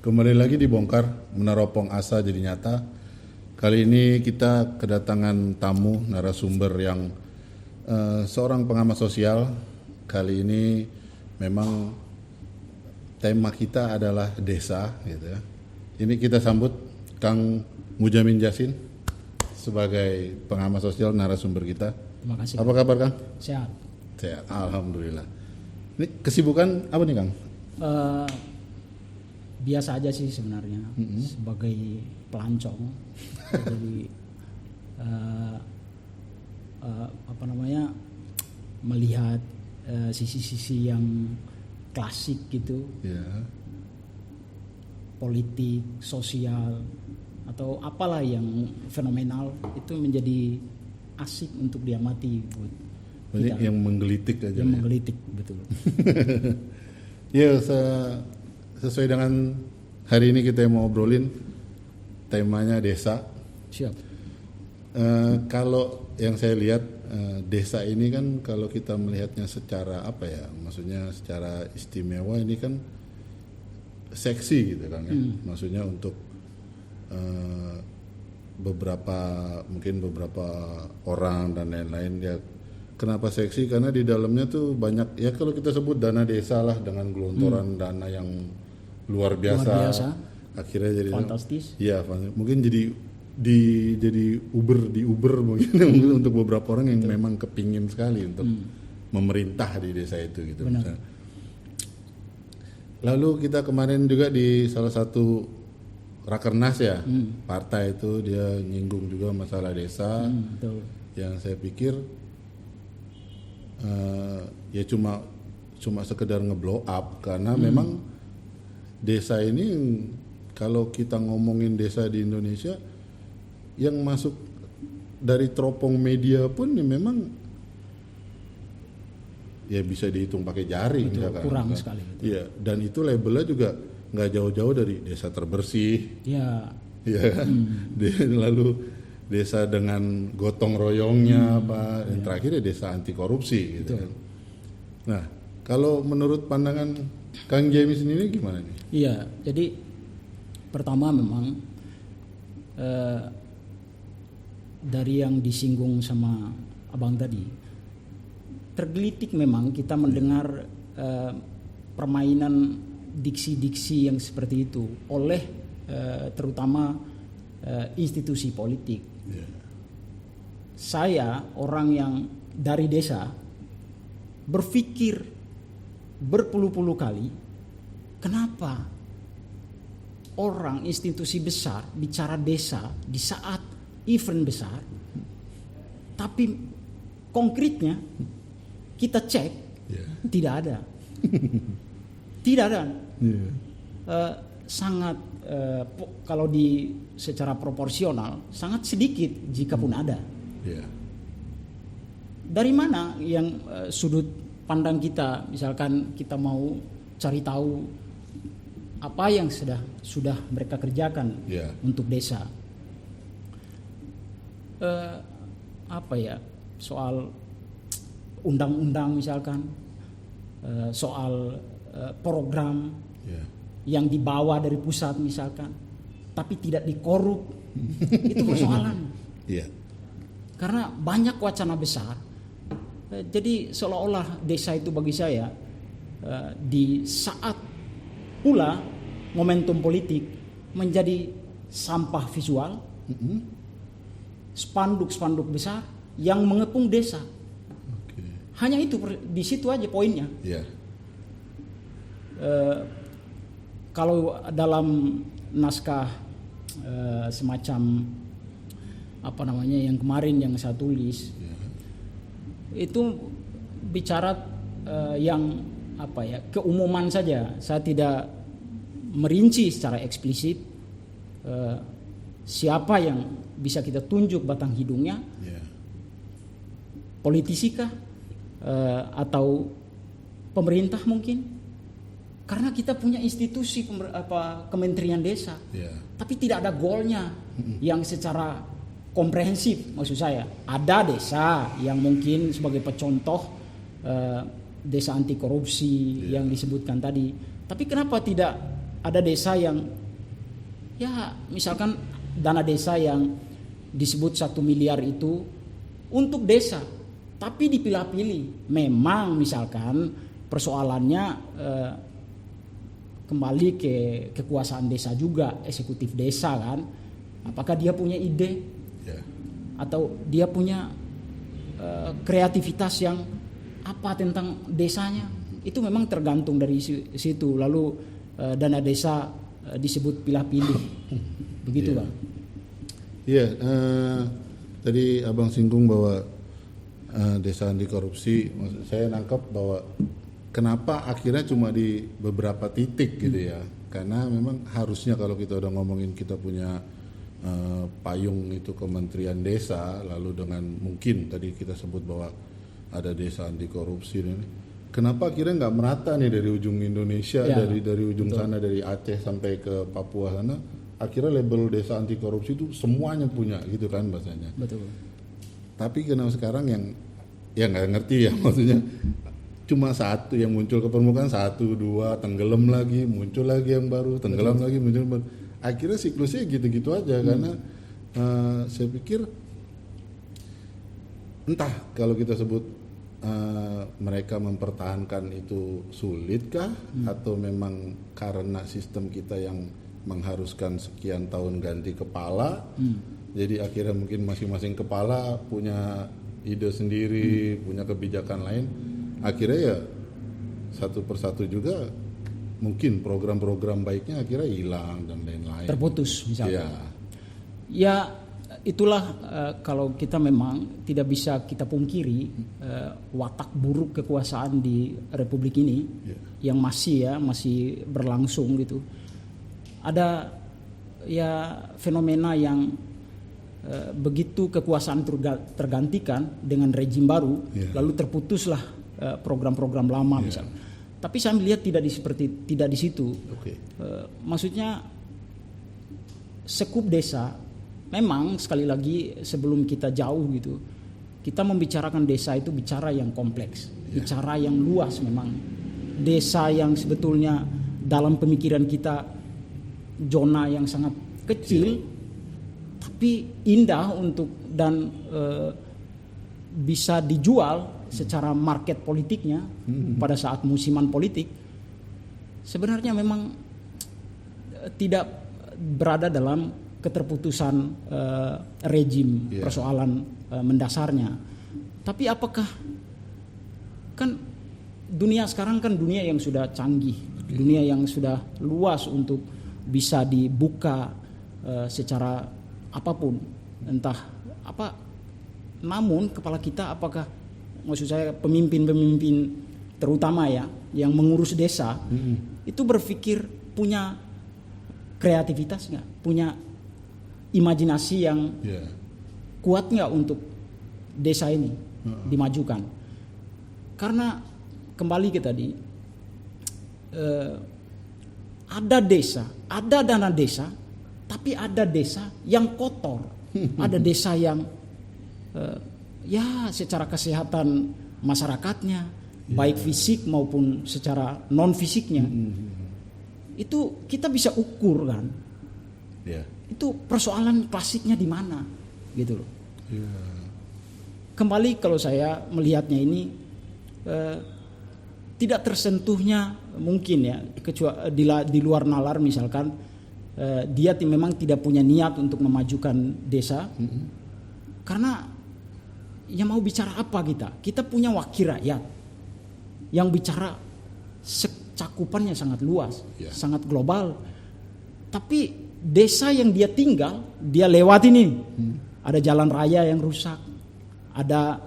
Kembali lagi dibongkar, meneropong asa jadi nyata. Kali ini kita kedatangan tamu narasumber yang seorang pengamat sosial. Kali ini memang tema kita adalah desa, gitu ya. Ini kita sambut Kang Mujamin Jasin sebagai pengamat sosial narasumber kita. Terima kasih. Apa kabar Kang? Sehat. Sehat, alhamdulillah. Ini kesibukan apa nih Kang? Biasa aja sih sebenarnya, sebagai pelancong. Jadi melihat sisi-sisi yang klasik gitu, politik, sosial, atau apalah yang fenomenal itu menjadi asik untuk diamati buat kita. Yang menggelitik aja. Yang menggelitik, betul. Ya, sesuai dengan hari ini kita mau obrolin temanya desa. Siap. Kalau yang saya lihat desa ini kan kalau kita melihatnya secara apa ya, maksudnya secara istimewa ini kan seksi gitu kan ya. Maksudnya untuk mungkin beberapa orang dan lain-lain ya. Kenapa seksi? Karena di dalamnya tuh banyak ya, kalau kita sebut dana desa lah, dengan gelontoran dana yang luar biasa. Akhirnya jadi fantastis. Iya, mungkin jadi Uber mungkin untuk beberapa orang yang memang kepingin sekali untuk memerintah di desa itu gitu. Misalnya. Lalu kita kemarin juga di salah satu rakernas ya, partai itu dia nyinggung juga masalah desa. Betul. Yang saya pikir ya cuma sekedar ngeblow up, karena memang desa ini, kalau kita ngomongin desa di Indonesia yang masuk dari teropong media pun ya memang ya bisa dihitung pakai jari. Betul, misalkan. kurang sekali. Iya, dan itu labelnya juga nggak jauh-jauh dari desa terbersih. Ya. Iya. Lalu desa dengan gotong royongnya dan terakhir ya desa anti korupsi gitu kan. Nah, kalau menurut pandangan Kang James sendiri gimana nih? Iya, jadi pertama memang dari yang disinggung sama abang tadi, tergelitik memang kita mendengar permainan diksi-diksi yang seperti itu oleh terutama institusi politik. Saya orang yang dari desa berpikir berpuluh-puluh kali, kenapa orang institusi besar bicara desa di saat event besar, tapi konkretnya kita cek tidak ada. Tidak ada. Sangat kalau secara proporsional sangat sedikit jika pun ada. Dari mana yang sudut pandang kita, misalkan kita mau cari tahu apa yang sudah mereka kerjakan untuk desa, soal undang-undang misalkan, soal program yang dibawa dari pusat misalkan, tapi tidak dikorup, itu persoalan. Karena banyak wacana besar, jadi seolah-olah desa itu bagi saya di saat pula momentum politik menjadi sampah visual, spanduk-spanduk besar yang mengepung desa. Hanya itu, di situ aja poinnya. Kalau dalam naskah semacam yang kemarin yang saya tulis, itu bicara yang keumuman saja. Saya tidak merinci secara eksplisit siapa yang bisa kita tunjuk batang hidungnya, politisikah atau pemerintah mungkin. Karena kita punya institusi Kementerian Desa, tapi tidak ada goalnya yang secara komprehensif. Maksud saya, ada desa yang mungkin sebagai pecontoh desa anti korupsi yang disebutkan tadi. Tapi kenapa tidak ada desa yang ya misalkan dana desa yang disebut 1 miliar itu untuk desa, tapi dipilah-pilih. Memang misalkan persoalannya kembali ke kekuasaan desa juga, eksekutif desa kan. Apakah dia punya ide atau dia punya kreativitas yang apa tentang desanya? Itu memang tergantung dari situ. Lalu dana desa disebut pilah-pilih, begitu Bang. Iya, tadi Abang singgung bahwa desa anti korupsi, saya nangkap bahwa kenapa akhirnya cuma di beberapa titik gitu ya, karena memang harusnya kalau kita udah ngomongin kita punya payung itu Kementerian Desa, lalu dengan mungkin tadi kita sebut bahwa ada desa anti korupsi ini, kenapa akhirnya nggak merata nih dari ujung Indonesia, dari ujung sana, dari Aceh sampai ke Papua sana, akhirnya label desa anti korupsi itu semuanya punya gitu kan bahasanya. Betul. Tapi kenapa sekarang yang ya nggak ngerti ya, maksudnya cuma satu yang muncul ke permukaan, 1, 2 tenggelam lagi, muncul lagi yang baru, tenggelam lagi, muncul baru. Akhirnya siklusnya gitu-gitu aja karena saya pikir entah kalau kita sebut mereka mempertahankan itu sulitkah atau memang karena sistem kita yang mengharuskan sekian tahun ganti kepala, jadi akhirnya mungkin masing-masing kepala punya ide sendiri, punya kebijakan lain, akhirnya ya satu persatu juga mungkin program-program baiknya akhirnya hilang dan lain-lain. Terputus misalnya. Ya itulah kalau kita memang tidak bisa kita pungkiri watak buruk kekuasaan di Republik ini yang masih berlangsung gitu. Ada ya fenomena yang begitu kekuasaan tergantikan dengan rejim baru, lalu terputuslah program-program lama misalnya. Tapi saya melihat tidak di situ. Maksudnya sekup desa memang sekali lagi sebelum kita jauh gitu, kita membicarakan desa itu bicara yang kompleks, bicara yang luas memang. Desa yang sebetulnya dalam pemikiran kita zona yang sangat kecil, tapi indah untuk dan bisa dijual secara market politiknya pada saat musiman politik. Sebenarnya memang tidak berada dalam keterputusan rejim persoalan mendasarnya. Tapi apakah kan dunia sekarang kan dunia yang sudah canggih, dunia yang sudah luas untuk bisa dibuka secara apapun, entah apa. Namun kepala kita apakah, maksud saya pemimpin-pemimpin terutama ya yang mengurus desa itu berpikir punya kreativitas nggak, punya imajinasi yang kuat nggak untuk desa ini dimajukan? Karena kembali ke tadi, ada desa, ada dana desa, tapi ada desa yang kotor, ada desa yang ya secara kesehatan masyarakatnya, baik fisik maupun secara non fisiknya, itu kita bisa ukur kan. Itu persoalan klasiknya di mana, gitu loh. Kembali kalau saya melihatnya ini tidak tersentuhnya mungkin ya, kecuali di luar nalar misalkan dia memang tidak punya niat untuk memajukan desa, karena yang mau bicara apa kita punya wakil rakyat yang bicara cakupannya sangat luas, sangat global, tapi desa yang dia tinggal, dia lewat ini, ada jalan raya yang rusak, ada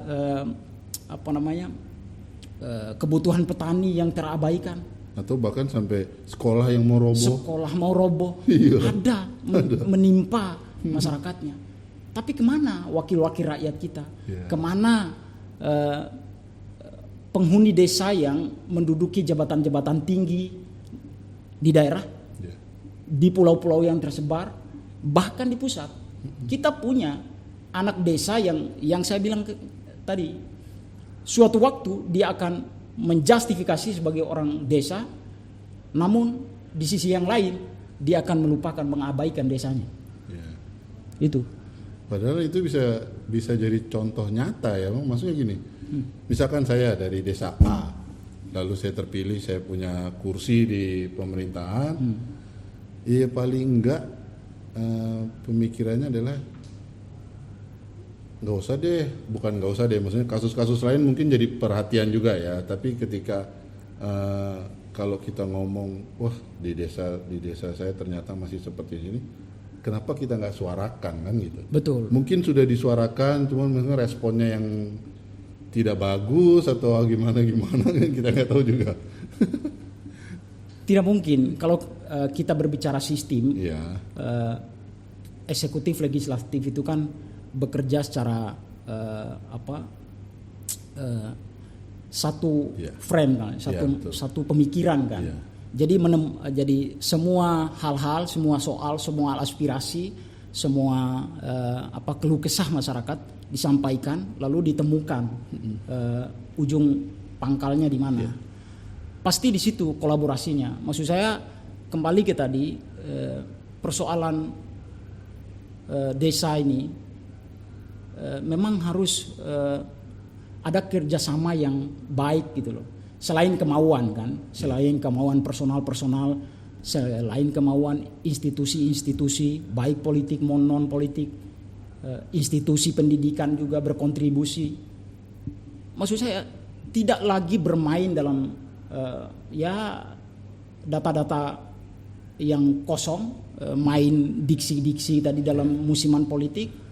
kebutuhan petani yang terabaikan, atau bahkan sampai sekolah yang mau roboh, ada menimpa masyarakatnya. Tapi kemana wakil-wakil rakyat kita? Kemana penghuni desa yang menduduki jabatan-jabatan tinggi di daerah, di pulau-pulau yang tersebar, bahkan di pusat? Kita punya anak desa yang saya bilang tadi, suatu waktu dia akan menjustifikasi sebagai orang desa, namun di sisi yang lain dia akan melupakan, mengabaikan desanya. Itu. Padahal itu bisa jadi contoh nyata ya, maksudnya gini. Misalkan saya dari desa A, lalu saya terpilih, saya punya kursi di pemerintahan. Ya paling enggak pemikirannya adalah nggak usah deh, maksudnya kasus-kasus lain mungkin jadi perhatian juga ya. Tapi ketika kalau kita ngomong, wah di desa saya ternyata masih seperti ini, kenapa kita nggak suarakan kan gitu? Betul. Mungkin sudah disuarakan, cuman mungkin responnya yang tidak bagus atau gimana kan kita nggak tahu juga. Tidak mungkin kalau kita berbicara sistem, eksekutif legislatif itu kan bekerja secara satu frame kan, satu pemikiran kan. Jadi semua hal-hal, semua soal, semua aspirasi, semua keluh kesah masyarakat disampaikan, lalu ditemukan ujung pangkalnya di mana. Pasti di situ kolaborasinya. Maksud saya kembali ke tadi persoalan desa ini memang harus ada kerjasama yang baik gitu loh. Selain kemauan kan, selain kemauan personal, selain kemauan institusi-institusi baik politik maupun non politik, institusi pendidikan juga berkontribusi. Maksud saya tidak lagi bermain dalam data-data yang kosong, main diksi-diksi tadi dalam musiman politik.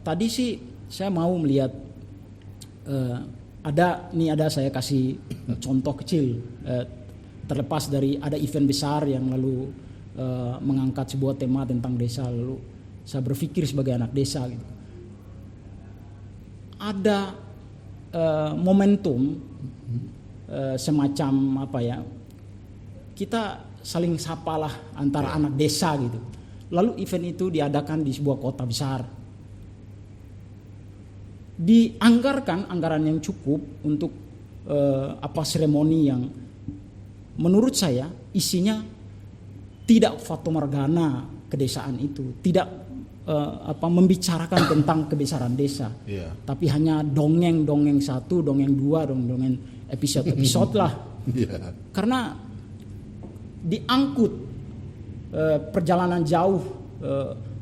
Tadi sih saya mau melihat ada saya kasih contoh kecil, terlepas dari ada event besar yang lalu mengangkat sebuah tema tentang desa, lalu saya berpikir sebagai anak desa gitu. Ada momentum semacam kita saling sapalah antara anak desa gitu. Lalu event itu diadakan di sebuah kota besar. Dianggarkan anggaran yang cukup untuk seremoni yang menurut saya isinya tidak fatomorgana kedesaan itu, tidak membicarakan tentang kebesaran desa, tapi hanya dongeng satu, dongeng dua, dongeng episode lah. Karena diangkut perjalanan jauh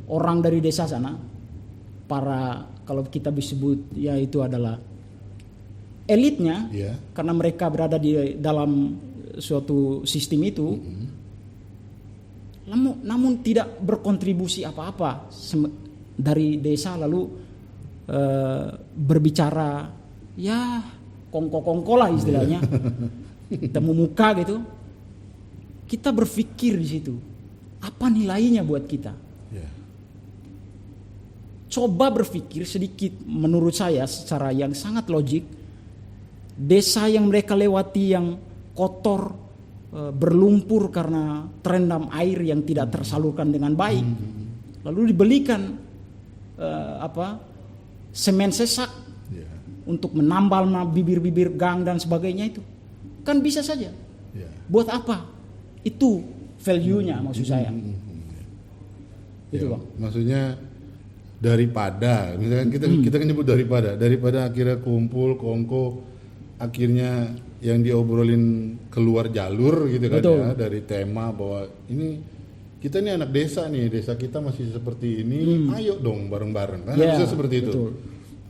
orang dari desa sana, kalau kita disebut itu adalah elitnya, karena mereka berada di dalam suatu sistem itu, namun tidak berkontribusi apa-apa dari desa, lalu berbicara kongko-kongko lah istilahnya, temu muka gitu. Kita berpikir di situ, apa nilainya buat kita? Coba berpikir sedikit, menurut saya secara yang sangat logik, desa yang mereka lewati yang kotor, berlumpur karena terendam air yang tidak tersalurkan dengan baik, lalu dibelikan semen sesak untuk menambal bibir-bibir gang dan sebagainya, itu kan bisa saja. Buat apa? Itu value-nya maksud saya. Itu Bang. Maksudnya daripada, misalkan kita kan nyebut daripada akhirnya kumpul kongko, akhirnya yang diobrolin keluar jalur gitu kan. Betul. Ya, dari tema bahwa ini kita nih anak desa nih, desa kita masih seperti ini, ayo dong bareng-bareng kan, bisa seperti itu. Betul.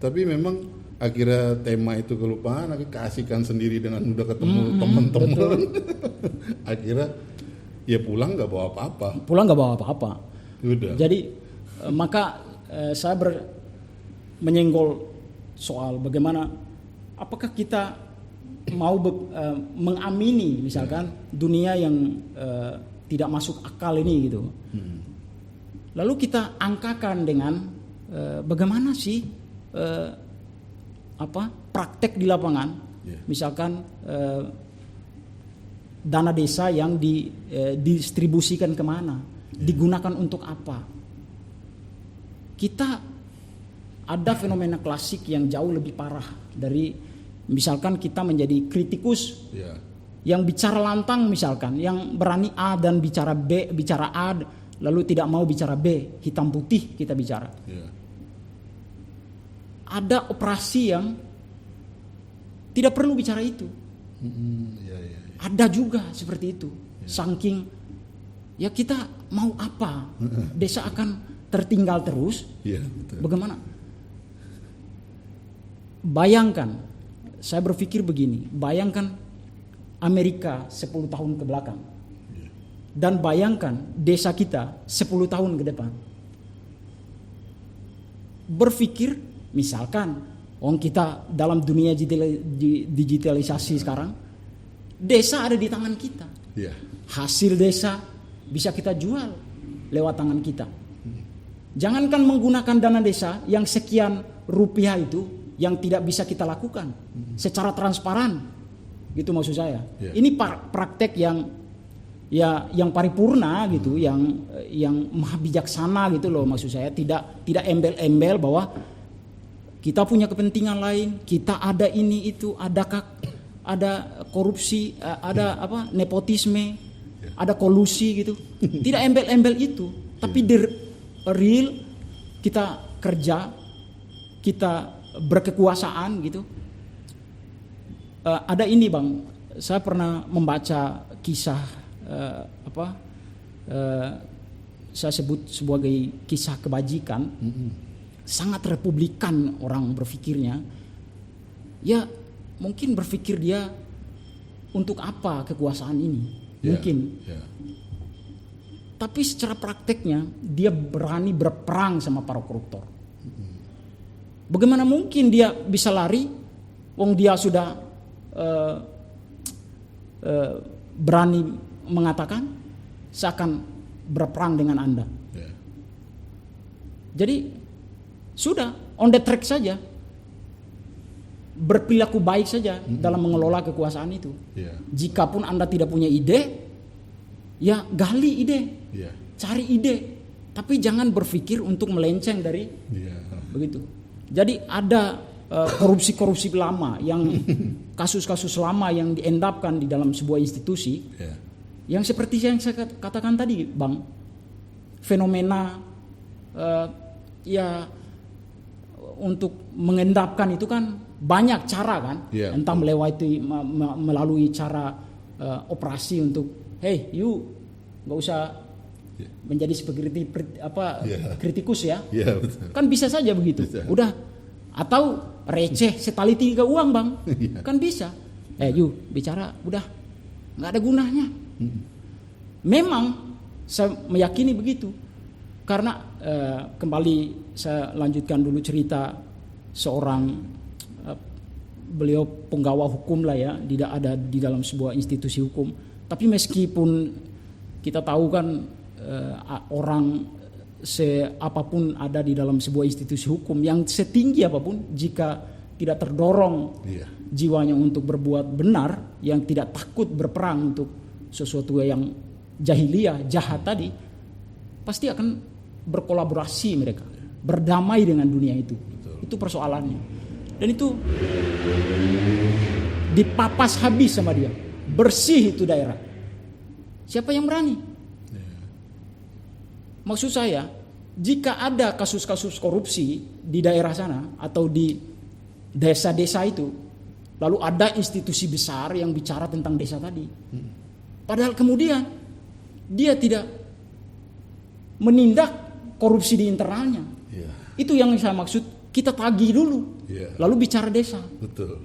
Tapi memang akhirnya tema itu kelupaan, akhirnya keasikan sendiri dengan udah ketemu teman-teman. Akhirnya ya pulang nggak bawa apa-apa. Udah. Jadi maka saya menyenggol soal bagaimana, apakah kita mau mengamini misalkan dunia yang tidak masuk akal ini gitu. Lalu kita angkakan dengan bagaimana sih praktek di lapangan, misalkan dana desa yang didistribusikan kemana, digunakan untuk apa. Kita ada fenomena klasik yang jauh lebih parah dari misalkan kita menjadi kritikus yang bicara lantang misalkan, yang berani A dan bicara B, bicara A lalu tidak mau bicara B, hitam putih kita bicara. Ada operasi yang tidak perlu bicara itu. Ada juga seperti itu. Saking ya kita mau apa? Desa akan tertinggal terus. Bagaimana? Bayangkan, saya berpikir begini, bayangkan Amerika 10 tahun ke belakang. Dan bayangkan desa kita 10 tahun ke depan. Berpikir misalkan kita dalam dunia digitalisasi sekarang, desa ada di tangan kita. Hasil desa bisa kita jual lewat tangan kita. Jangankan menggunakan dana desa yang sekian rupiah itu yang tidak bisa kita lakukan secara transparan. Gitu maksud saya. Ini praktek yang paripurna gitu, yang maha bijaksana gitu loh maksud saya. Tidak embel-embel bahwa kita punya kepentingan lain, kita ada ini itu, ada korupsi, ada nepotisme, ada kolusi gitu. Tidak embel-embel itu, tapi real kita kerja, kita berkekuasaan gitu. Ada ini Bang, saya pernah membaca kisah saya sebut sebagai kisah kebajikan. Sangat republikan orang berpikirnya. Ya mungkin berpikir dia untuk apa kekuasaan ini, mungkin. Tapi secara prakteknya dia berani berperang sama para koruptor. Bagaimana mungkin dia bisa lari? Wong dia sudah berani mengatakan saya akan berperang dengan Anda. Jadi sudah on the track saja, berperilaku baik saja dalam mengelola kekuasaan itu. Jikapun Anda tidak punya ide, ya gali ide, cari ide, tapi jangan berpikir untuk melenceng dari begitu. Jadi ada korupsi-korupsi lama, yang kasus-kasus lama yang diendapkan di dalam sebuah institusi, yang seperti yang saya katakan tadi, Bang, fenomena ya untuk mengendapkan itu kan banyak cara kan, entah melalui cara operasi untuk, hey you nggak usah menjadi seperti kritikus ya, kan bisa saja begitu, udah, atau receh setali 3 uang Bang, kan bisa, you bicara udah nggak ada gunanya. Memang saya meyakini begitu. Karena kembali saya lanjutkan dulu cerita seorang beliau penggawa hukum lah ya, tidak ada di dalam sebuah institusi hukum. Tapi meskipun kita tahu kan orang apapun ada di dalam sebuah institusi hukum yang setinggi apapun, jika tidak terdorong jiwanya untuk berbuat benar, yang tidak takut berperang untuk sesuatu yang jahiliyah, jahat tadi, pasti akan berkolaborasi mereka, berdamai dengan dunia itu. Itu persoalannya. Dan itu dipapas habis sama dia. Bersih itu daerah. Siapa yang berani? Maksud saya, jika ada kasus-kasus korupsi di daerah sana atau di desa-desa itu, lalu ada institusi besar yang bicara tentang desa tadi, padahal kemudian dia tidak menindak korupsi di internalnya. Itu yang saya maksud, kita tagih dulu, lalu bicara desa.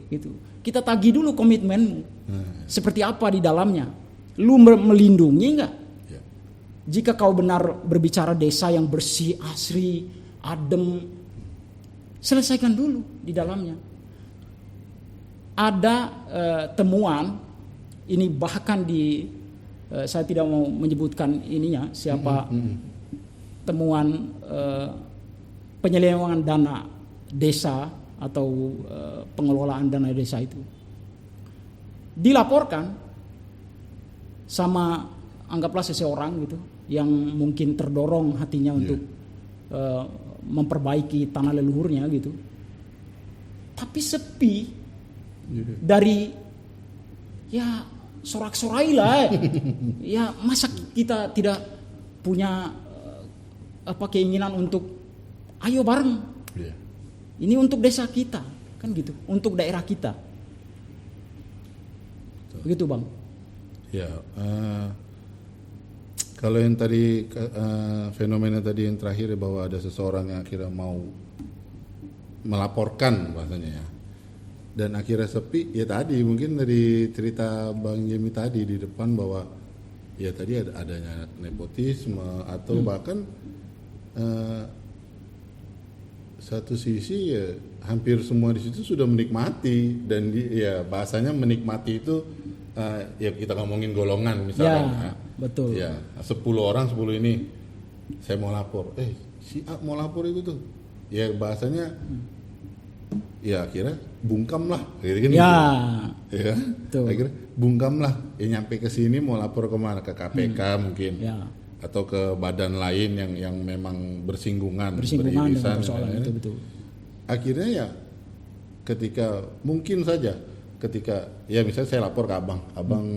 Gitu. Kita tagih dulu komitmenmu, seperti apa di dalamnya. Lu melindungi enggak? Jika kau benar berbicara desa yang bersih, asri, adem, selesaikan dulu di dalamnya. Ada temuan, ini bahkan saya tidak mau menyebutkan ininya siapa, temuan penyelewengan dana desa atau pengelolaan dana desa itu dilaporkan sama, anggaplah seseorang gitu yang mungkin terdorong hatinya untuk memperbaiki tanah leluhurnya gitu, tapi sepi dari ya sorak-sorai lah. Ya masa kita tidak punya keinginan untuk ayo bareng. Ini untuk desa kita, kan gitu, untuk daerah kita. Begitu Bang. Ya, kalau yang tadi fenomena tadi yang terakhir bahwa ada seseorang yang akhirnya mau melaporkan bahasanya ya, dan akhirnya sepi, ya tadi mungkin dari cerita Bang Jemi tadi di depan bahwa ya tadi adanya nepotisme atau bahkan satu sisi ya hampir semua di situ sudah menikmati, dan ya bahasanya menikmati itu ya kita ngomongin golongan misalkan ya, betul ya 10 orang 10 ini saya mau lapor, si A mau lapor itu tuh ya bahasanya ya akhirnya bungkam lah gitu kan, ya, ya akhirnya bungkam lah ya, nyampe ke sini mau lapor kemana, ke KPK mungkin ya, atau ke badan lain yang memang bersinggungan dengan persoalan itu, betul. Akhirnya ya ketika mungkin saja ketika ya misalnya saya lapor ke abang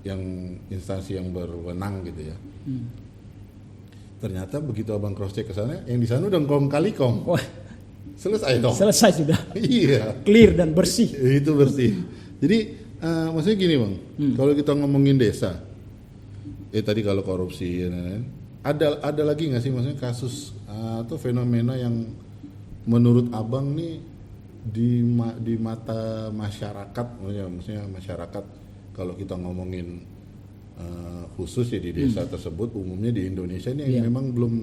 yang instansi yang berwenang gitu ya, ternyata begitu abang cross check ke sana, yang di sana udah kong kali kong. Wah, selesai dong. Selesai sudah. Iya. Clear dan bersih. Itu bersih. Jadi maksudnya gini Bang, kalau kita ngomongin desa, tadi kalau korupsi, ada lagi nggak sih maksudnya kasus atau fenomena yang menurut abang nih di mata masyarakat, maksudnya masyarakat kalau kita ngomongin khusus ya di desa tersebut, umumnya di Indonesia ini yang memang belum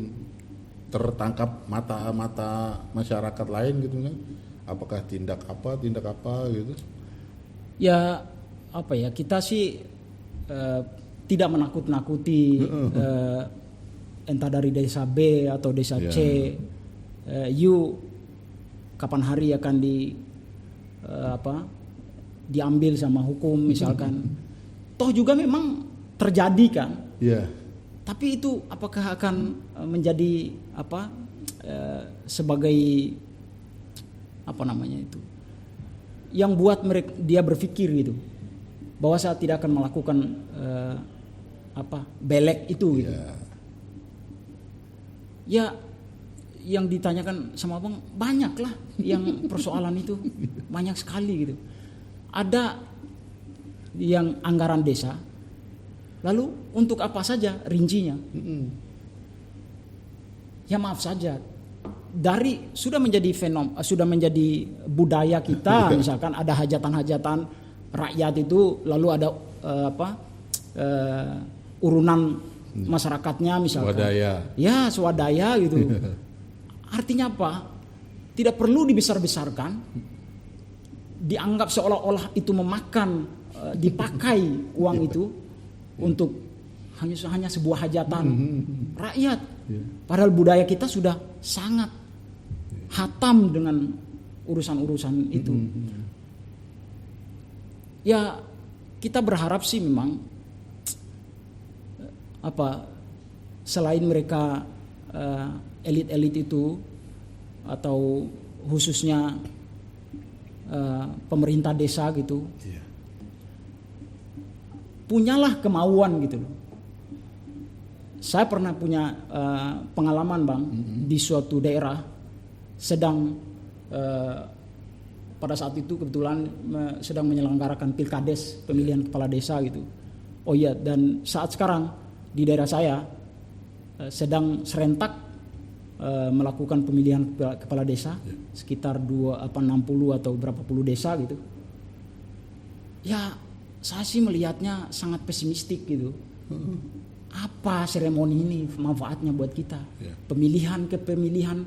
tertangkap mata masyarakat lain gitu kan? Apakah tindak apa gitu? Ya apa ya, kita sih tidak menakut-nakuti entah dari desa B atau desa C, kapan hari akan diambil sama hukum misalkan. Toh juga memang terjadi kan. Tapi itu apakah akan menjadi sebagai yang buat dia berpikir gitu bahwa saya tidak akan melakukan belek itu gitu. Ya yang ditanyakan sama abang banyak lah yang persoalan itu banyak sekali gitu. Ada yang anggaran desa, lalu untuk apa saja rincinya? Ya maaf saja, sudah menjadi budaya kita. Misalkan ada hajatan-hajatan rakyat itu, lalu ada urunan masyarakatnya misalkan. Swadaya. Ya swadaya gitu. Artinya apa? Tidak perlu dibesar-besarkan, dianggap seolah-olah itu memakan, dipakai uang itu untuk hanya sebuah hajatan rakyat. Padahal budaya kita sudah sangat hatam dengan urusan-urusan itu. Ya kita berharap sih memang selain mereka elit-elit itu atau khususnya pemerintah desa gitu, punyalah kemauan gitu loh. Saya pernah punya pengalaman Bang, di suatu daerah sedang pada saat itu kebetulan sedang menyelenggarakan pilkades, pemilihan kepala desa gitu. Oh iya, dan saat sekarang di daerah saya sedang serentak melakukan pemilihan kepala desa, sekitar 60 atau berapa puluh desa gitu. Ya saya sih melihatnya sangat pesimistik gitu. Apa seremoni ini manfaatnya buat kita? Pemilihan ke pemilihan,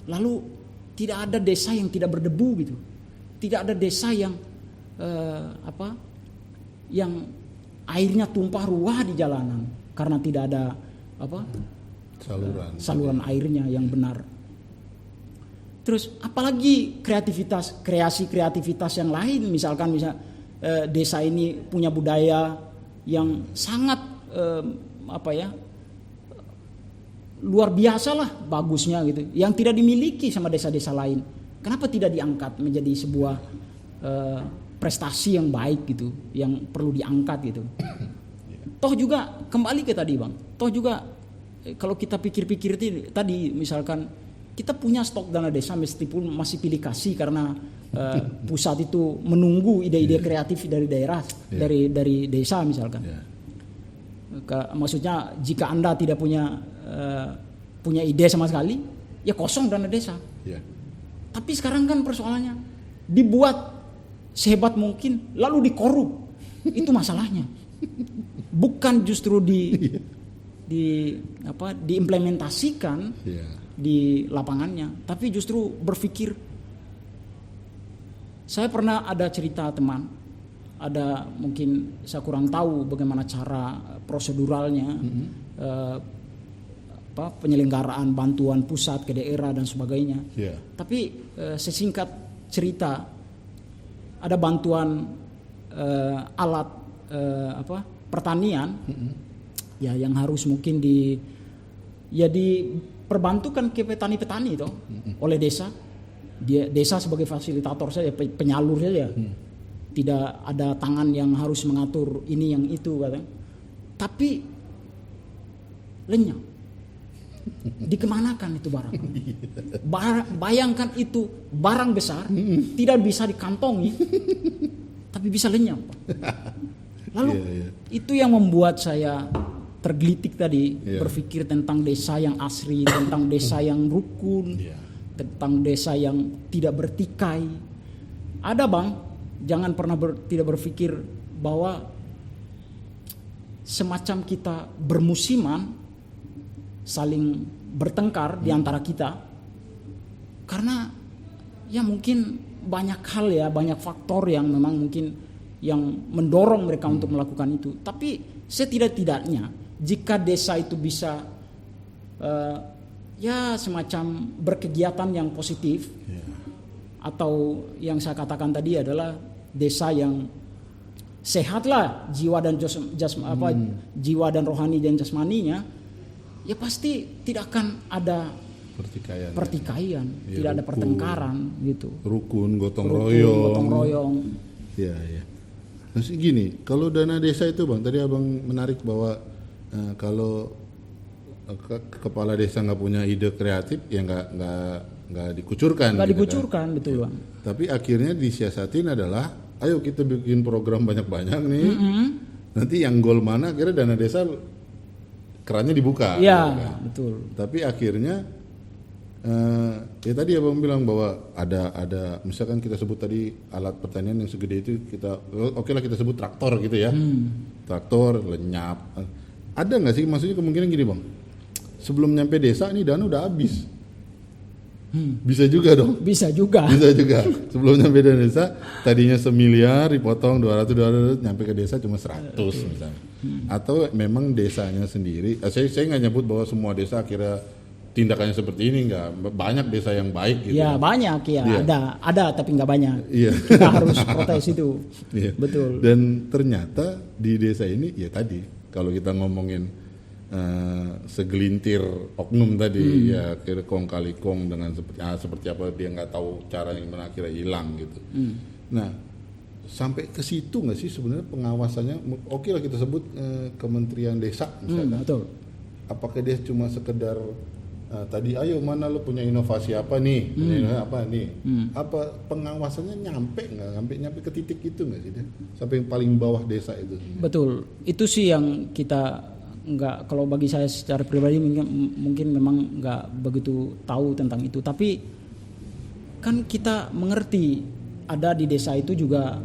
lalu tidak ada desa yang tidak berdebu gitu. Tidak ada desa yang yang airnya tumpah ruah di jalanan karena tidak ada saluran airnya yang benar. Terus apalagi kreasi kreativitas yang lain, misalkan desa ini punya budaya yang sangat luar biasa lah bagusnya gitu, yang tidak dimiliki sama desa-desa lain. Kenapa tidak diangkat menjadi sebuah prestasi yang baik gitu, yang perlu diangkat gitu. Toh juga kembali ke tadi Bang, toh juga kalau kita pikir-pikir tadi misalkan kita punya stok dana desa meskipun masih pilih kasih karena pusat itu menunggu ide-ide kreatif dari daerah, dari desa misalkan. Maksudnya jika Anda tidak punya ide sama sekali, ya kosong dana desa. Tapi sekarang kan persoalannya dibuat sehebat mungkin lalu dikorup. Itu masalahnya. Bukan justru diimplementasikan di lapangannya, tapi justru berpikir. Saya pernah ada cerita teman, ada mungkin saya kurang tahu bagaimana cara proseduralnya, penyelenggaraan bantuan pusat ke daerah dan sebagainya. Tapi sesingkat cerita, ada bantuan alat pertanian, ya yang harus mungkin diperbantukan ke petani-petani itu oleh desa. Desa sebagai fasilitator saja, penyalur saja. Tidak ada tangan yang harus mengatur ini yang itu katanya. Tapi lenyap. Dikemanakan itu barang? Bayangkan itu barang besar, tidak bisa dikantongi, tapi bisa lenyap. Lalu itu yang membuat saya tergelitik tadi, berpikir tentang desa yang asri, tentang desa yang rukun, tentang desa yang tidak bertikai. Ada Bang, jangan pernah tidak berpikir bahwa semacam kita bermusiman, saling bertengkar di antara kita, karena ya mungkin banyak hal ya, banyak faktor yang memang mungkin yang mendorong mereka untuk melakukan itu. Tapi setidak-tidaknya jika desa itu bisa ya semacam berkegiatan yang positif, atau yang saya katakan tadi adalah desa yang sehatlah jiwa dan jiwa dan rohani dan jasmaninya, ya pasti tidak akan ada pertikaian, tidak ada pertengkaran gitu. Rukun, gotong royong. Ya. Maksudnya gini, kalau dana desa itu Bang, tadi Abang menarik bahwa kalau kepala desa nggak punya ide kreatif, ya nggak dikucurkan. Nggak dikucurkan, kan? Betul Bang. Tapi akhirnya disiasatin adalah, ayo kita bikin program banyak-banyak nih. Nanti yang goal mana, akhirnya dana desa kerannya dibuka. Iya, kan? Betul. Tapi akhirnya ya tadi Abang bilang bahwa ada misalkan kita sebut tadi alat pertanian yang segede itu, kita oke lah kita sebut traktor gitu ya. Traktor lenyap. Ada nggak sih, maksudnya kemungkinan gini Bang, sebelum nyampe desa nih dana udah habis. Bisa juga dong. Bisa juga. Sebelum nyampe desa tadinya 1 miliar dipotong 200 nyampe ke desa cuma 100 misalnya. Atau memang desanya sendiri. Saya nggak nyebut bahwa semua desa akhirnya tindakannya seperti ini, nggak. Banyak desa yang baik gitu. Ya banyak ya. Ada tapi nggak banyak. Iya. Kita harus protes itu. Iya. Betul. Dan ternyata di desa ini ya tadi kalau kita ngomongin segelintir oknum tadi, ya kira kong kali kong dengan seperti apa dia nggak tahu cara gimana akhirnya hilang gitu. Nah sampai ke situ nggak sih sebenarnya pengawasannya? Oke lah kita sebut Kementerian Desa misalnya. Betul. Apakah dia cuma sekedar tadi ayo mana lo punya inovasi apa nih, apa pengawasannya nyampe ke titik itu nggak sih dia? Sampai yang paling bawah desa itu. Betul, itu sih yang kita nggak, kalau bagi saya secara pribadi mungkin memang nggak begitu tahu tentang itu, tapi kan kita mengerti ada di desa itu juga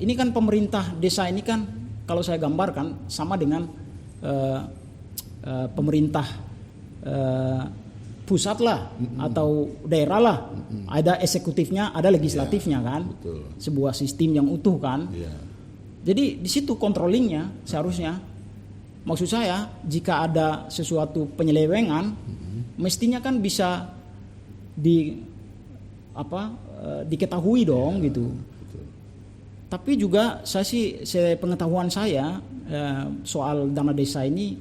ini kan pemerintah desa ini kan kalau saya gambarkan sama dengan pemerintah pusat lah atau daerah lah, ada eksekutifnya, ada legislatifnya kan, betul. Sebuah sistem yang utuh kan. Jadi di situ controllingnya seharusnya. Maksud saya, jika ada sesuatu penyelewengan, mestinya kan bisa diketahui dong gitu. Tapi juga pengetahuan saya soal dana desa ini,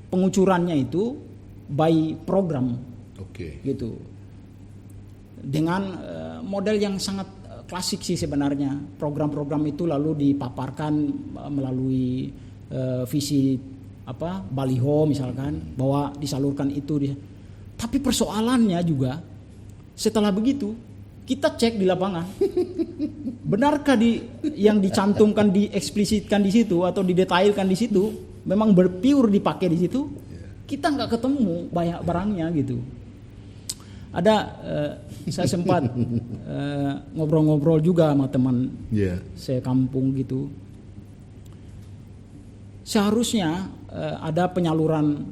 pengucurannya itu by program, gitu. Dengan model yang sangat klasik sih sebenarnya. Program-program itu lalu dipaparkan melalui visi baliho misalkan, bahwa disalurkan itu. Tapi persoalannya juga setelah begitu kita cek di lapangan, benarkah yang dicantumkan, dieksplisitkan di situ atau didetailkan di situ memang berpure dipakai di situ? Kita nggak ketemu banyak barangnya gitu. Ada saya sempat ngobrol-ngobrol juga sama teman saya kampung gitu. Seharusnya ada penyaluran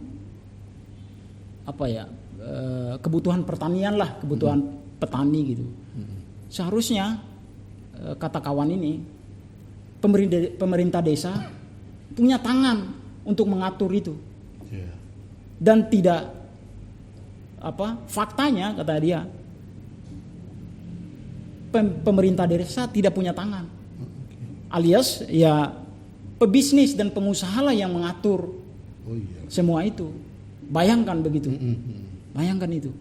kebutuhan pertanian lah, kebutuhan petani gitu. Seharusnya kata kawan ini pemerintah desa punya tangan untuk mengatur itu. Dan tidak faktanya kata dia pemerintah desa tidak punya tangan. Alias ya pebisnis dan pengusaha lah yang mengatur semua itu. Bayangkan begitu. Bayangkan itu.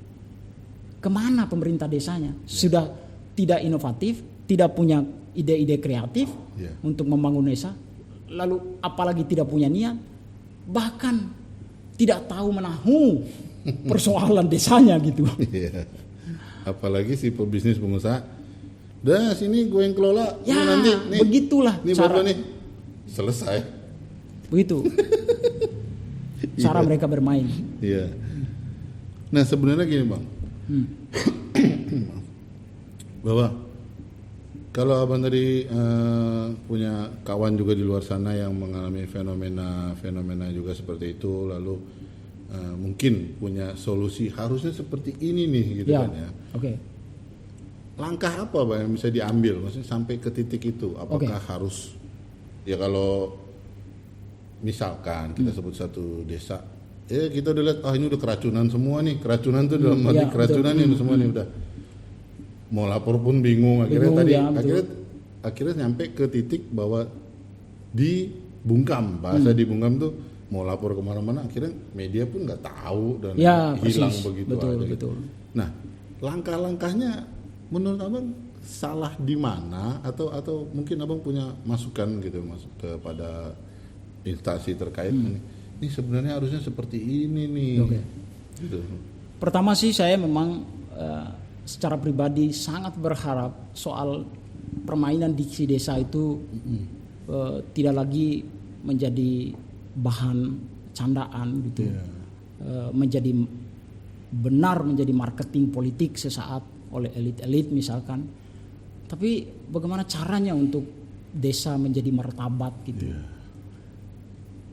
Kemana pemerintah desanya? Sudah tidak inovatif, tidak punya ide-ide kreatif untuk membangun desa. Lalu apalagi tidak punya niat, bahkan tidak tahu menahu persoalan desanya gitu. Apalagi si pebisnis pengusaha, dah sini gue yang kelola, nanti nih, begitulah nih cara nih selesai. Begitu cara mereka bermain. Nah sebenarnya gini Bang, bahwa kalau Abang tadi punya kawan juga di luar sana yang mengalami fenomena juga seperti itu, lalu mungkin punya solusi harusnya seperti ini nih gitu kan ya. Langkah apa Bang yang bisa diambil, maksudnya sampai ke titik itu? Apakah harus kalau misalkan kita sebut satu desa, kita udah lihat ini udah keracunan semua nih, keracunan tuh dalam arti keracunan ini semua nih udah. Mau lapor pun bingung, akhirnya nyampe ke titik bahwa dibungkam, bahasa dibungkam tuh mau lapor kemana-mana, akhirnya media pun nggak tahu dan hilang begitu aja. Betul. Nah, langkah-langkahnya menurut Abang salah di mana atau mungkin Abang punya masukan gitu kepada instansi terkait ini sebenarnya harusnya seperti ini nih. Gitu. Pertama sih saya memang secara pribadi sangat berharap soal permainan diksi desa itu tidak lagi menjadi bahan candaan gitu, menjadi marketing politik sesaat oleh elit-elit misalkan. Tapi bagaimana caranya untuk desa menjadi martabat gitu?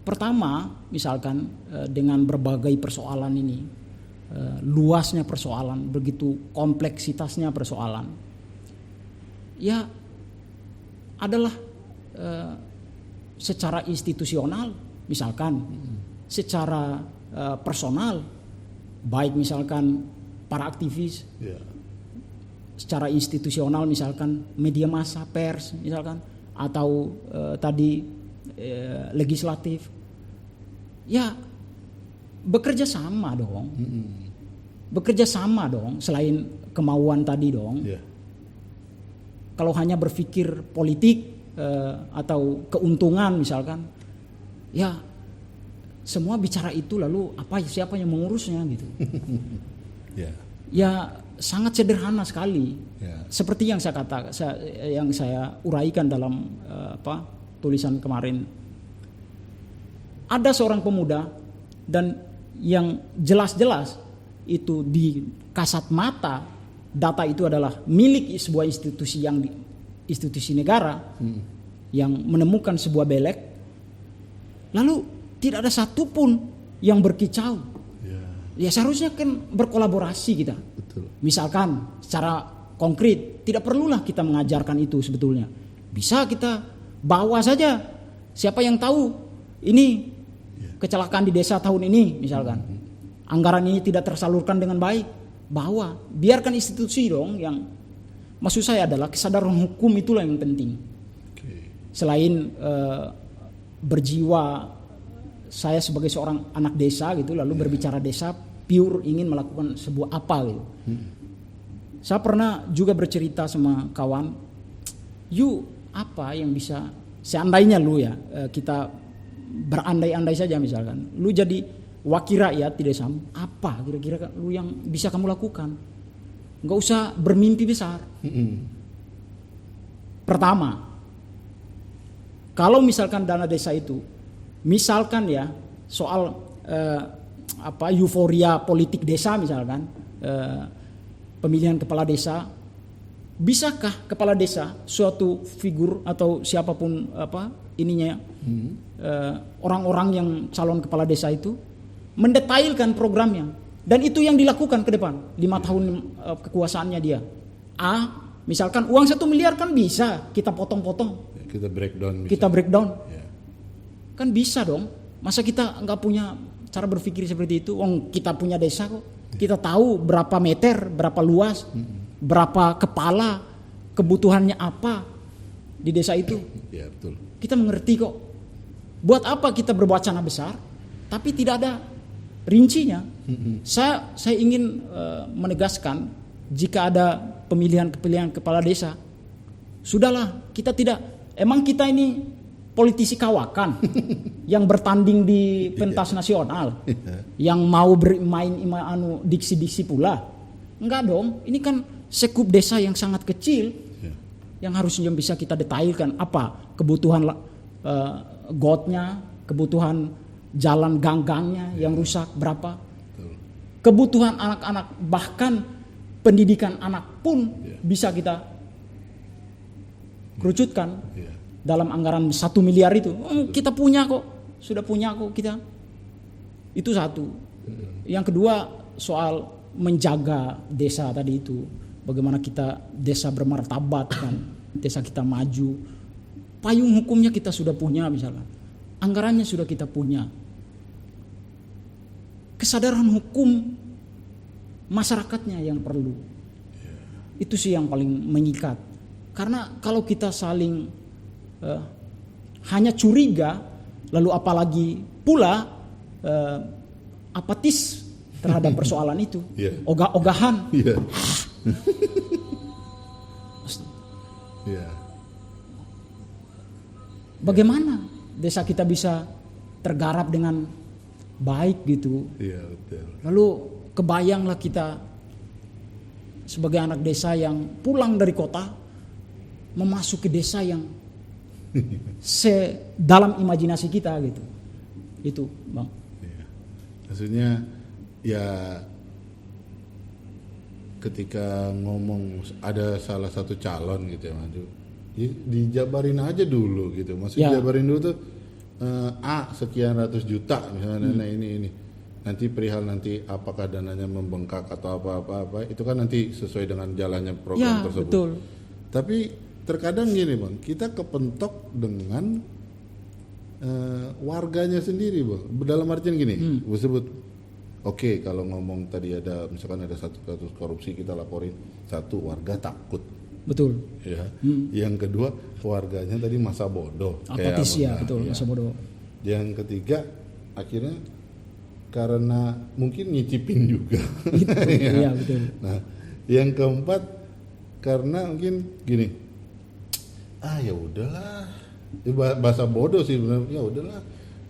Pertama, misalkan dengan berbagai persoalan ini. Luasnya persoalan, begitu kompleksitasnya persoalan, adalah secara institusional misalkan, secara personal, baik misalkan para aktivis, secara institusional misalkan media massa, pers misalkan, atau legislatif, bekerja sama dong. Bekerja sama dong, selain kemauan tadi dong. Kalau hanya berpikir politik atau keuntungan misalkan, semua bicara itu lalu siapa yang mengurusnya gitu. Sangat sederhana sekali. Seperti yang saya uraikan dalam tulisan kemarin. Ada seorang pemuda dan yang jelas-jelas itu di kasat mata data itu adalah milik sebuah institusi negara yang menemukan sebuah belek, lalu tidak ada satupun yang berkicau. Seharusnya kan berkolaborasi kita. Betul. Misalkan secara konkret tidak perlulah kita mengajarkan itu sebetulnya, bisa kita bawa saja siapa yang tahu ini kecelakaan di desa tahun ini misalkan, anggaran ini tidak tersalurkan dengan baik, bawa, biarkan institusi dong yang, maksud saya adalah kesadaran hukum itulah yang penting. Selain berjiwa saya sebagai seorang anak desa gitu, lalu berbicara desa pure ingin melakukan sebuah apa gitu. Saya pernah juga bercerita sama kawan, apa yang bisa, seandainya lu ya, kita berandai-andai saja misalkan, lu jadi wakil rakyat di desa, apa kira-kira lu yang bisa kamu lakukan? Nggak usah bermimpi besar. Pertama, kalau misalkan dana desa itu, misalkan ya soal euforia politik desa misalkan, pemilihan kepala desa, bisakah kepala desa suatu figur atau siapapun orang-orang yang calon kepala desa itu mendetailkan programnya, dan itu yang dilakukan ke depan 5 tahun kekuasaannya dia. Misalkan uang 1 miliar kan bisa kita potong-potong, kita breakdown. Kan bisa dong. Masa kita nggak punya cara berpikir seperti itu? Kita punya desa kok. Kita tahu berapa meter, berapa luas, berapa kepala, kebutuhannya apa di desa itu. Ya, betul. Kita mengerti kok. Buat apa kita berwacana besar, tapi tidak ada rincinya. Saya ingin menegaskan, jika ada pemilihan kepala desa, sudahlah, kita tidak. Emang kita ini politisi kawakan yang bertanding di pentas nasional, yang mau bermain diksi-diksi pula. Enggak dong, ini kan sekup desa yang sangat kecil, yang harusnya bisa kita detailkan apa kebutuhan gotnya, kebutuhan jalan gang-gangnya yang rusak berapa, kebutuhan anak-anak, bahkan pendidikan anak pun bisa kita kerucutkan dalam anggaran 1 miliar itu. Kita punya kok, sudah punya kok kita. Itu satu. Yang kedua, soal menjaga desa tadi itu, bagaimana kita desa bermartabat kan, desa kita maju. Payung hukumnya kita sudah punya misalnya, anggarannya sudah kita punya. Kesadaran hukum masyarakatnya yang perlu. Itu sih yang paling mengikat. Karena kalau kita saling hanya curiga, lalu apalagi pula apatis terhadap persoalan itu, ogah-ogahan. Bagaimana desa kita bisa tergarap dengan baik gitu? Betul. Lalu kebayanglah kita sebagai anak desa yang pulang dari kota, memasuki desa yang dalam imajinasi kita gitu. Itu, Bang. Maksudnya ya, ketika ngomong ada salah satu calon gitu ya maju, dijabarin aja dulu gitu. Maksudnya jabarin dulu tuh sekian ratus juta misalnya ini. Nanti perihal nanti apakah dananya membengkak atau apa-apa itu kan nanti sesuai dengan jalannya program tersebut. Betul. Tapi terkadang gini Bang, kita kepentok dengan warganya sendiri Bang. Dalam artian gini, gue sebut oke, kalau ngomong tadi ada misalkan ada satu kasus korupsi kita laporin, satu warga takut. Betul. Ya. Yang kedua warganya tadi masa bodoh. Apatis betul, masa bodoh. Yang ketiga akhirnya karena mungkin nyicipin juga. Gitu, iya betul. Nah, yang keempat karena mungkin gini, ya udahlah, bahasa bodoh sih benar, ya udahlah,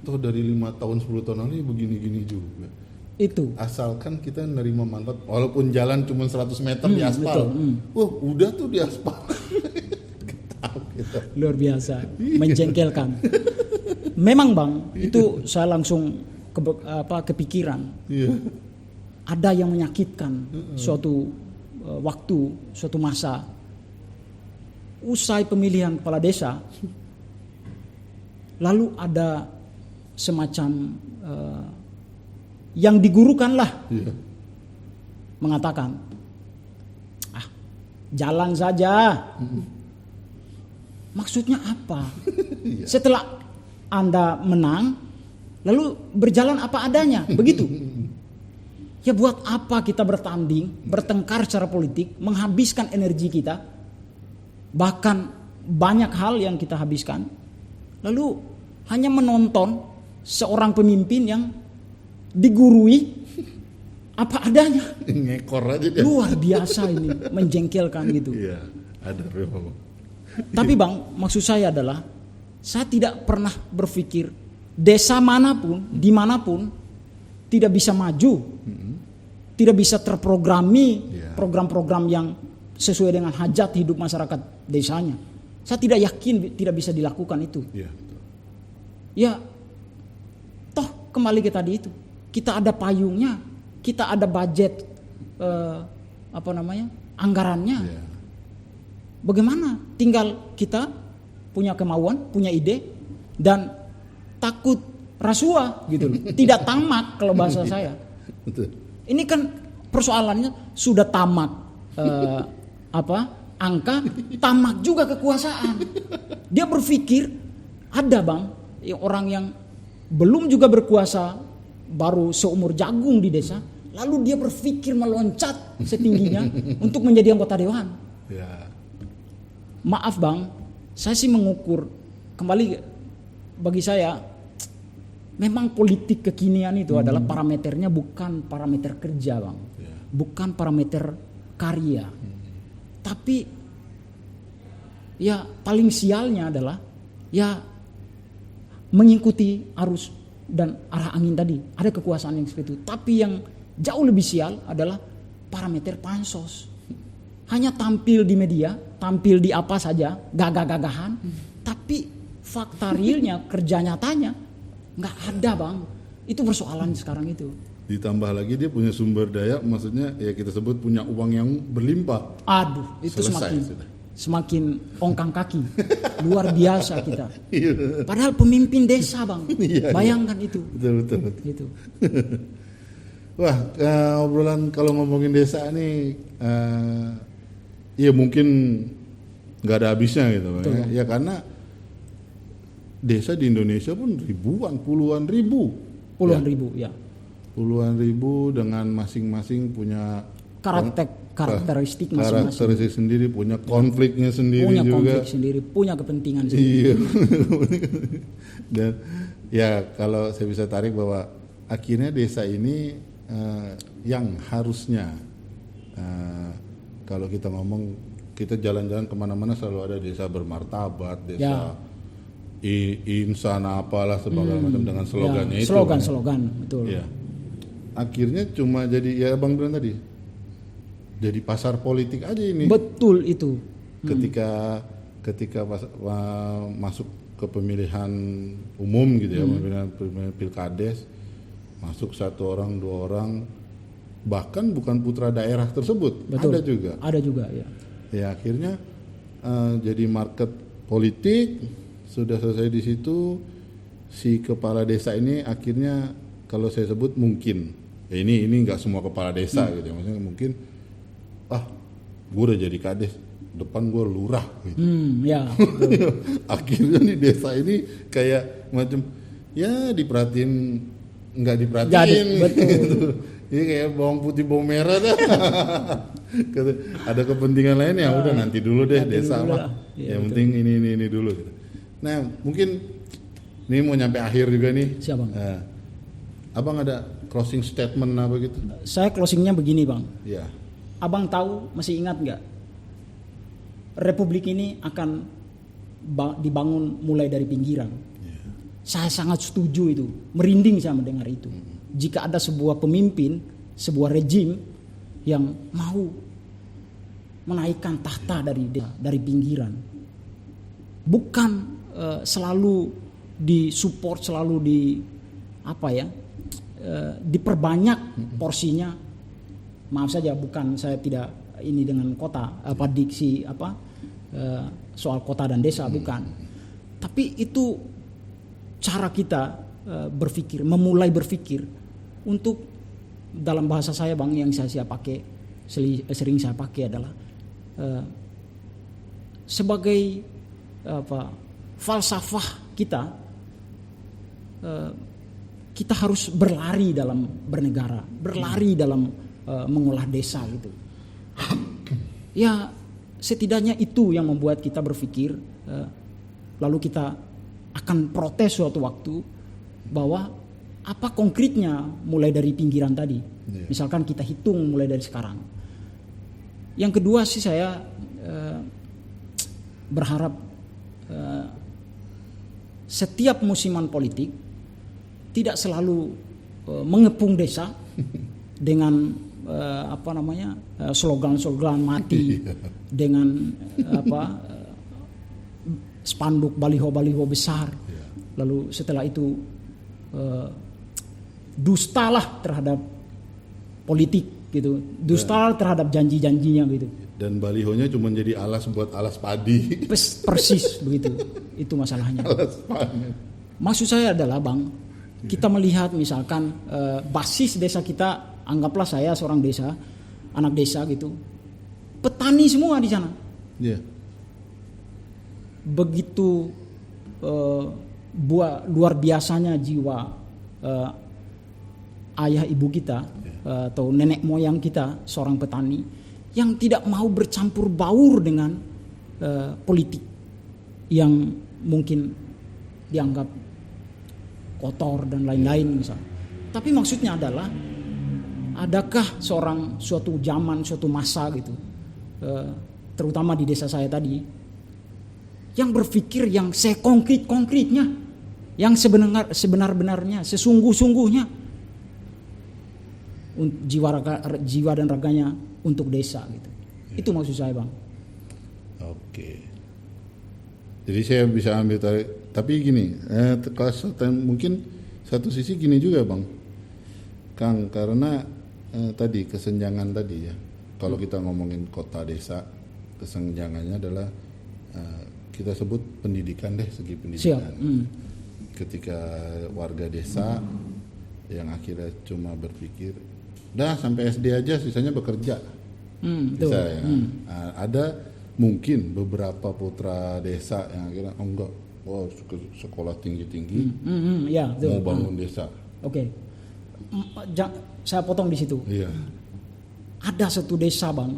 toh dari 5 tahun 10 tahun lalu begini-gini juga. Itu. Asalkan kita nerima manfaat, walaupun jalan cuma 100 meter di aspal, udah tuh di aspal. Luar biasa, menjengkelkan. Memang Bang, itu saya langsung kepikiran. Ada yang menyakitkan suatu waktu, suatu masa, usai pemilihan kepala desa, lalu ada semacam yang digurukanlah, mengatakan, jalan saja. Maksudnya apa? Setelah Anda menang, lalu berjalan apa adanya, begitu. Ya buat apa kita bertanding, bertengkar secara politik, menghabiskan energi kita, bahkan banyak hal yang kita habiskan, lalu hanya menonton seorang pemimpin yang digurui apa adanya. Ngekor aja dia. Luar biasa ini, menjengkelkan gitu. Iya, ada memang. Tapi Bang, maksud saya adalah saya tidak pernah berpikir desa manapun, dimanapun tidak bisa maju, tidak bisa terprogrami program-program yang sesuai dengan hajat hidup masyarakat desanya. Saya tidak yakin tidak bisa dilakukan itu. Ya, toh kembali ke tadi itu, kita ada payungnya, kita ada budget, anggarannya. Bagaimana? Tinggal kita punya kemauan, punya ide, dan takut rasuah gitu loh. Tidak tamak kalau bahasa saya. Ini kan persoalannya sudah tamak angka, tamak juga kekuasaan. Dia berpikir ada Bang orang yang belum juga berkuasa, baru seumur jagung di desa, lalu dia berpikir meloncat setingginya untuk menjadi anggota dewan. Maaf Bang, saya sih mengukur kembali, bagi saya memang politik kekinian itu adalah parameternya bukan parameter kerja Bang, bukan parameter karya, tapi ya paling sialnya adalah ya mengikuti arus dan arah angin tadi. Ada kekuasaan yang seperti itu, tapi yang jauh lebih sial adalah parameter pansos. Hanya tampil di media, tampil di apa saja, gagah-gagahan, tapi fakta realnya, kerja nyatanya nggak ada Bang. Itu persoalan sekarang itu. Ditambah lagi dia punya sumber daya, maksudnya ya kita sebut punya uang yang berlimpah. Aduh, itu semakin ongkang kaki. Luar biasa kita. Padahal pemimpin desa Bang. Bayangkan itu. Betul. Gitu. Wah, obrolan kalau ngomongin desa ini ya mungkin nggak ada habisnya gitu. Ya karena desa di Indonesia pun ribuan, puluhan ribu dengan masing-masing punya karakteristik sendiri, punya konfliknya sendiri, punya kepentingan sendiri. Dan ya kalau saya bisa tarik bahwa akhirnya desa ini yang harusnya kalau kita ngomong, kita jalan-jalan kemana-mana selalu ada desa bermartabat, desa insan apalah sebagainya macam dengan slogannya itu. Slogan, betul. Ya. Akhirnya cuma jadi ya Bang bilang tadi, jadi pasar politik aja ini. Betul itu. Ketika masuk ke pemilihan umum gitu ya, pemilihan pilkades, masuk 1 orang 2 orang, bahkan bukan putra daerah tersebut. Betul. Ada juga ya. Ya akhirnya jadi market politik. Sudah selesai di situ, si kepala desa ini akhirnya kalau saya sebut mungkin ya ini nggak semua kepala desa gitu ya, maksudnya mungkin gue udah jadi kades, depan gue lurah gitu. Akhirnya di desa ini kayak macam ya diperhatiin nggak diperhatiin gitu. Ini kayak bawang putih bawang merah dah. Ada kepentingan lain ya udah nanti dulu deh desa mah. Yang penting ini dulu gitu. Nah mungkin ini mau nyampe akhir juga nih. Siap Bang. Abang ada closing statement apa gitu? Saya closingnya begini Bang. Ya. Abang tahu, masih ingat nggak? Republik ini akan dibangun mulai dari pinggiran. Saya sangat setuju itu, merinding saya mendengar itu. Jika ada sebuah pemimpin, sebuah rejim yang mau menaikkan tahta dari pinggiran, bukan selalu disupport, selalu diperbanyak porsinya. Maaf saja, bukan saya tidak ini dengan kota diksi soal kota dan desa, bukan. Tapi itu cara kita berpikir, memulai berpikir untuk, dalam bahasa saya Bang yang saya pakai, sering saya pakai adalah sebagai falsafah kita, kita harus berlari dalam bernegara, berlari dalam mengolah desa gitu. Ya setidaknya itu yang membuat kita berpikir, lalu kita akan protes suatu waktu bahwa apa konkretnya mulai dari pinggiran tadi. Misalkan kita hitung mulai dari sekarang. Yang kedua sih saya berharap setiap musiman politik tidak selalu mengepung desa dengan slogan-slogan mati dengan spanduk baliho-baliho besar. Lalu setelah itu dustalah terhadap politik gitu, dusta terhadap janji-janjinya gitu. Dan balihonya cuma jadi alas buat alas padi. Persis begitu. Itu masalahnya. Alas padi. Maksud saya adalah Bang, kita melihat misalkan basis desa kita, anggaplah saya seorang desa, anak desa gitu, petani semua di sana. Begitu luar biasanya jiwa ayah ibu kita atau nenek moyang kita seorang petani yang tidak mau bercampur baur dengan politik yang mungkin dianggap kotor dan lain-lain misalnya. Tapi maksudnya adalah adakah suatu zaman, suatu masa gitu, terutama di desa saya tadi, yang berpikir yang sekonkretnya, yang sebenar-benarnya, sesungguh-sungguhnya jiwa dan raganya untuk desa gitu. Itu maksud saya Bang. Oke. Jadi saya bisa ambil tarik. Tapi gini, mungkin satu sisi gini juga Bang, Kang, karena tadi kesenjangan tadi ya. Kalau kita ngomongin kota desa, kesenjangannya adalah kita sebut pendidikan deh, segi pendidikan. Ketika warga desa yang akhirnya cuma berpikir, dah sampai SD aja, sisanya bekerja. Bisa ya. Ada mungkin beberapa putra desa yang akhirnya enggak, sekolah tinggi-tinggi, mau bangun desa. Oke. Saya potong di situ. Iya. Ada satu desa Bang,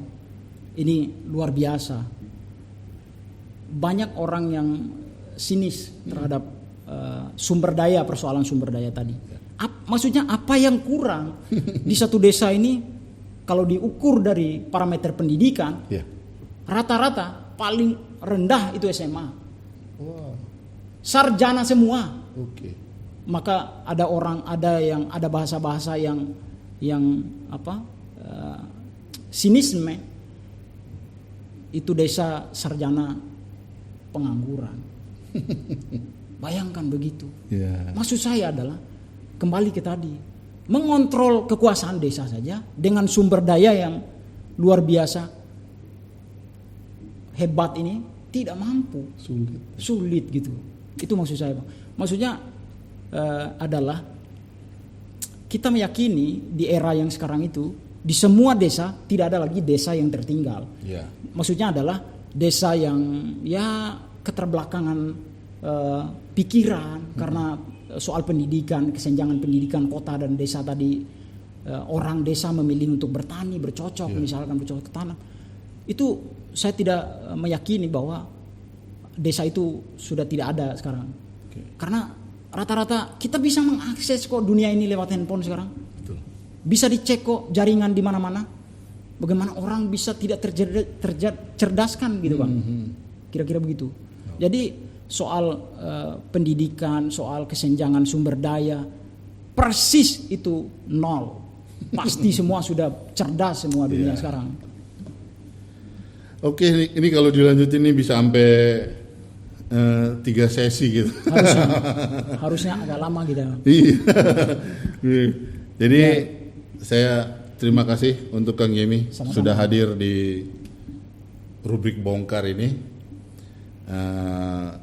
ini luar biasa. Banyak orang yang sinis terhadap sumber daya, persoalan sumber daya tadi. Maksudnya apa yang kurang di satu desa ini kalau diukur dari parameter pendidikan, rata-rata paling rendah itu SMA. Sarjana semua. Maka ada bahasa-bahasa yang sinisme, itu desa sarjana pengangguran. Bayangkan begitu. Maksud saya adalah kembali ke tadi, mengontrol kekuasaan desa saja dengan sumber daya yang luar biasa hebat ini tidak mampu, sulit gitu. Itu maksud saya Bang. Maksudnya adalah kita meyakini di era yang sekarang itu di semua desa tidak ada lagi desa yang tertinggal. Maksudnya adalah desa yang keterbelakangan pikiran karena soal pendidikan, kesenjangan pendidikan kota dan desa tadi, orang desa memilih untuk bertani, bercocok misalkan bercocok tanam. Itu saya tidak meyakini bahwa desa itu sudah tidak ada sekarang. Karena rata-rata kita bisa mengakses kok dunia ini lewat handphone sekarang. Bisa dicek kok jaringan di mana-mana. Bagaimana orang bisa tidak tercerdaskan gitu Bang. Kira-kira begitu. Jadi soal pendidikan, soal kesenjangan sumber daya, persis itu nol. Pasti semua sudah cerdas semua dunia sekarang. Oke, ini kalau dilanjutin ini bisa sampai 3 sesi gitu. Harusnya agak lama gitu. Jadi saya terima kasih untuk Kang Yemi sudah hadir di rubrik bongkar ini.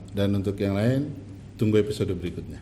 Dan untuk yang lain, tunggu episode berikutnya.